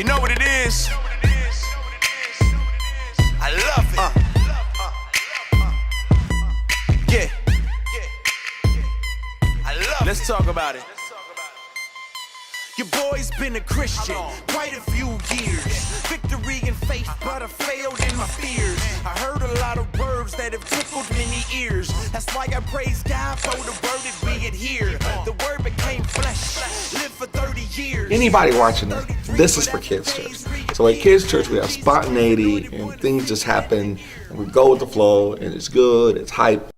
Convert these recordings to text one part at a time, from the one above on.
You know what it is? I love it. Yeah. I love it. Let's talk about it. Your boy's been a Christian quite a few years. Victory in faith, but I failed in my fears. I heard a lot of words that have tickled many ears. That's why I praise God for the word that we adhere. The word became flesh, lived for 30 years. Anybody watching this is for Kids Church. So at Kids Church, we have spontaneity and things just happen. And we go with the flow, and it's good, it's hype.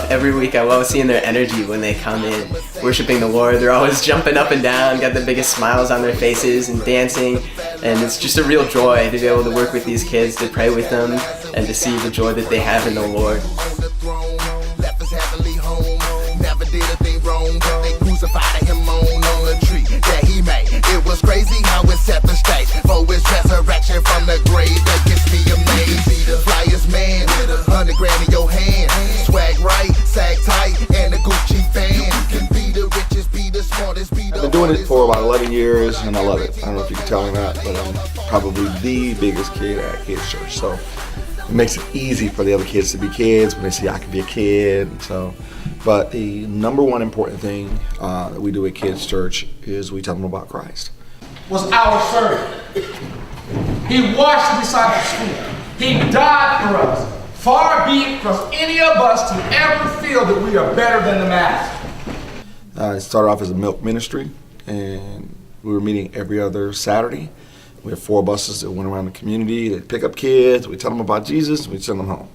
Every week I love seeing their energy when they come in worshiping the Lord. They're always jumping up and down, got the biggest smiles on their faces and dancing, and it's just a real joy to be able to work with these kids, to pray with them, and to see the joy that they have in the Lord. Never did a thing wrong, but they crucified him on the tree that he made. It was crazy how it set the stage for his resurrection from the grave. That gets me amazed. The flyest man with $100 grand in your hand, swag right, sag tight, and a Gucci band. Can be the richest, be the smartest, be the. I've been doing it for about 11 years, and I love it. I don't know if you can tell me that, but I'm probably the biggest kid at Kids Church. So it makes it easy for the other kids to be kids when they see I can be a kid. So. But the number one important thing that we do at Kids Church is we tell them about Christ. Was our servant. He washed the disciples' feet. He died for us. Far be it from any of us to ever feel that we are better than the Master. It started off as a milk ministry, and we were meeting every other Saturday. We had 4 buses that went around the community. They'd pick up kids, we'd tell them about Jesus, and we'd send them home.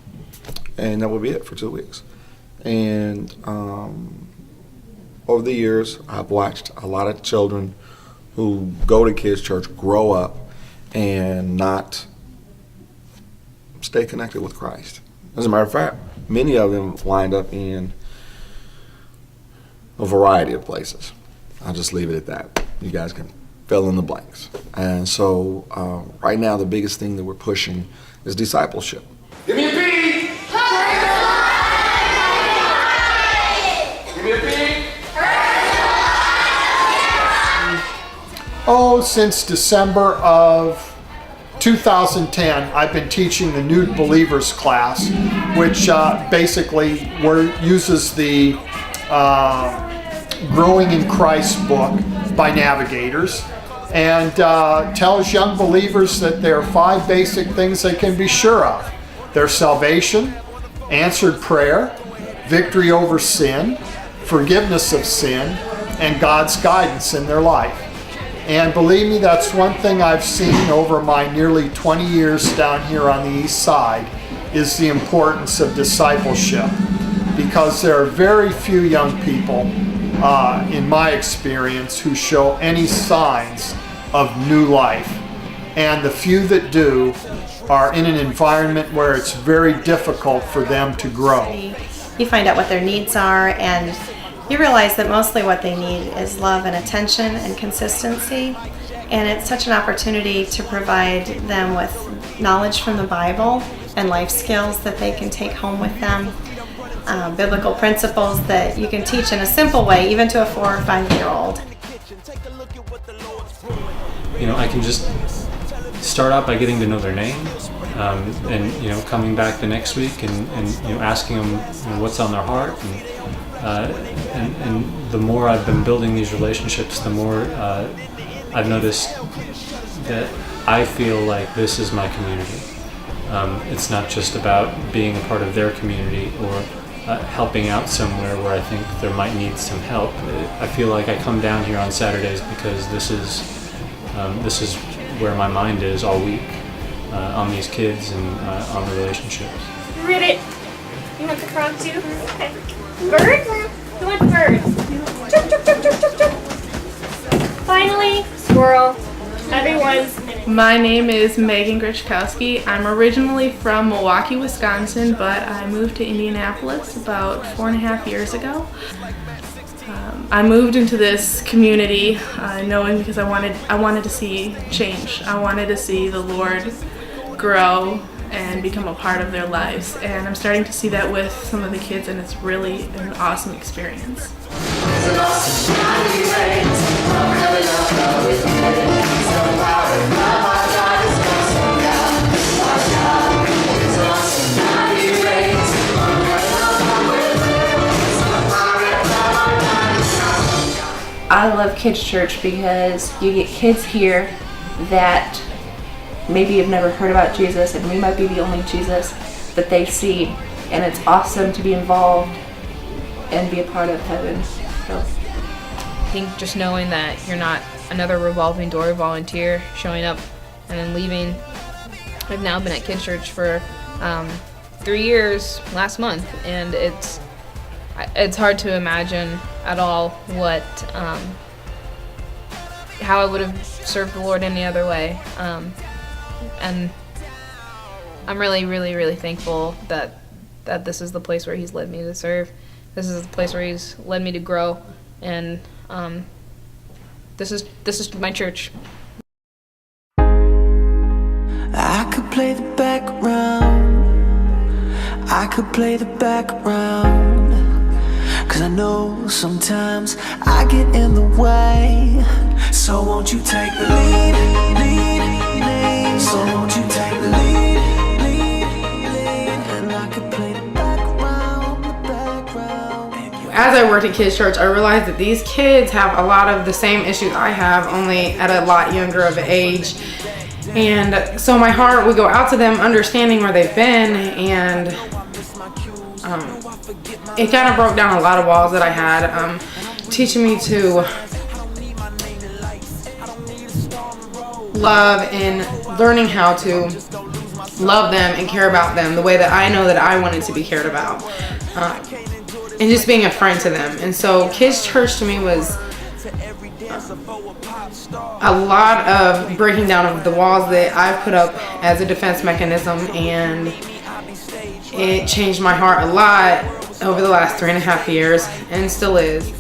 And that would be it for 2 weeks. And over the years, I've watched a lot of children who go to Kids Church grow up and not stay connected with Christ. As a matter of fact, many of them wind up in a variety of places. I'll just leave it at that. You guys can fill in the blanks. And so right now, the biggest thing that we're pushing is discipleship. Give me a beat. Oh, since December of 2010, I've been teaching the New Believers class, which basically uses the Growing in Christ book by Navigators, and tells young believers that there are 5 basic things they can be sure of. Their salvation, answered prayer, victory over sin, forgiveness of sin, and God's guidance in their life. And believe me, that's one thing I've seen over my nearly 20 years down here on the east side, is the importance of discipleship. Because there are very few young people, in my experience, who show any signs of new life. And the few that do are in an environment where it's very difficult for them to grow. You find out what their needs are, and you realize that mostly what they need is love and attention and consistency. And it's such an opportunity to provide them with knowledge from the Bible and life skills that they can take home with them. Biblical principles that you can teach in a simple way, even to a 4 or 5-year-old. You know, I can just start out by getting to know their name, and coming back the next week and asking them what's on their heart. And the more I've been building these relationships, the more I've noticed that I feel like this is my community. It's not just about being a part of their community or helping out somewhere where I think there might need some help. I feel like I come down here on Saturdays because this is where my mind is all week, on these kids and on the relationships. Read it. You want the crown too? Okay. Bird? Who wants bird? Chup, chup, chup, chup, chup, chup. Finally, squirrel. Everyone's. My name is Megan Grichkowski. I'm originally from Milwaukee, Wisconsin, but I moved to Indianapolis about 4.5 years ago. I moved into this community knowing because I wanted to see change. I wanted to see the Lord grow and become a part of their lives. And I'm starting to see that with some of the kids, and it's really an awesome experience. I love Kids Church because you get kids here that maybe have never heard about Jesus, and we might be the only Jesus that they see, and it's awesome to be involved and be a part of heaven. So I think just knowing that you're not another revolving door volunteer showing up and then leaving. I've now been at Kids Church for 3 years last month, and it's hard to imagine at all what how I would have served the Lord any other way. And I'm really, really, really thankful that this is the place where He's led me to serve. This is the place where He's led me to grow, and this is my church. I could play the background. I could play the background. 'Cause I know sometimes I get in the way. So won't you take the lead, lead, lead. So won't you take the lead, lead, lead. And I could play the background, the background. As I worked at Kids Church, I realized that these kids have a lot of the same issues I have, only at a lot younger of an age. And so my heart would go out to them, understanding where they've been, and it kind of broke down a lot of walls that I had, teaching me to love and learning how to love them and care about them the way that I know that I wanted to be cared about, and just being a friend to them. And so Kids Church to me was a lot of breaking down of the walls that I've put up as a defense mechanism, and it changed my heart a lot over the last 3.5 years, and still is.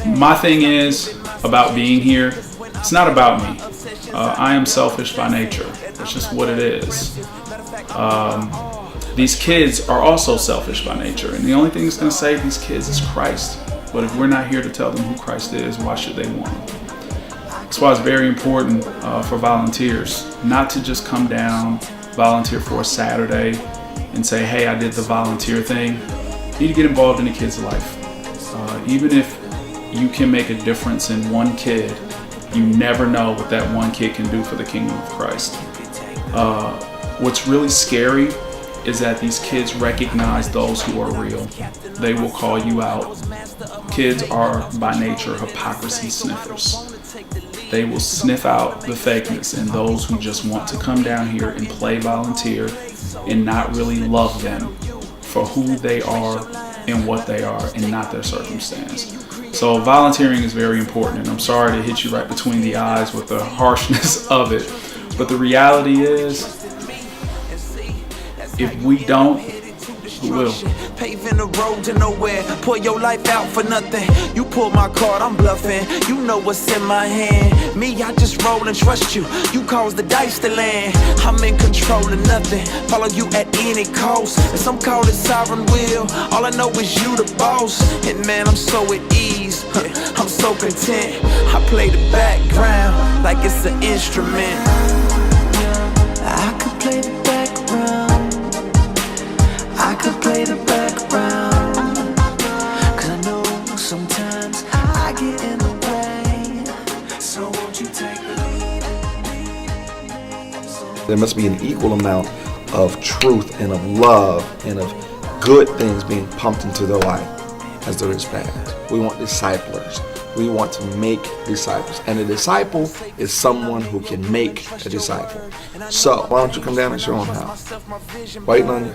My thing is about being here, it's not about me. I am selfish by nature. That's just what it is. These kids are also selfish by nature, and the only thing that's going to save these kids is Christ. But if we're not here to tell them who Christ is, why should they want him? That's why it's very important for volunteers not to just come down, volunteer for a Saturday, and say, hey, I did the volunteer thing. You need to get involved in a kid's life. Even if you can make a difference in one kid, you never know what that one kid can do for the kingdom of Christ. What's really scary is that these kids recognize those who are real. They will call you out. Kids are by nature hypocrisy sniffers. They will sniff out the fakeness in those who just want to come down here and play volunteer and not really love them for who they are and what they are, and not their circumstance. So volunteering is very important, and I'm sorry to hit you right between the eyes with the harshness of it, but the reality is, if we don't, who will? Paving the road to nowhere, pour your life out for nothing. You pull my card, I'm bluffing. You know what's in my hand. Me, I just roll and trust you. You cause the dice to land. I'm in control of nothing. Follow you at any cost. And some call it sovereign will. All I know is you the boss. And man, I'm so at ease. I'm so content. I play the background like it's an instrument. I could play the background. I could play the background, 'cause I know sometimes I get in the way. So won't you take the lead? There must be an equal amount of truth and of love and of good things being pumped into their life as there is bad. We want disciplers. We want to make disciples. And a disciple is someone who can make a disciple. So, why don't you come down and show them how? Waiting on you.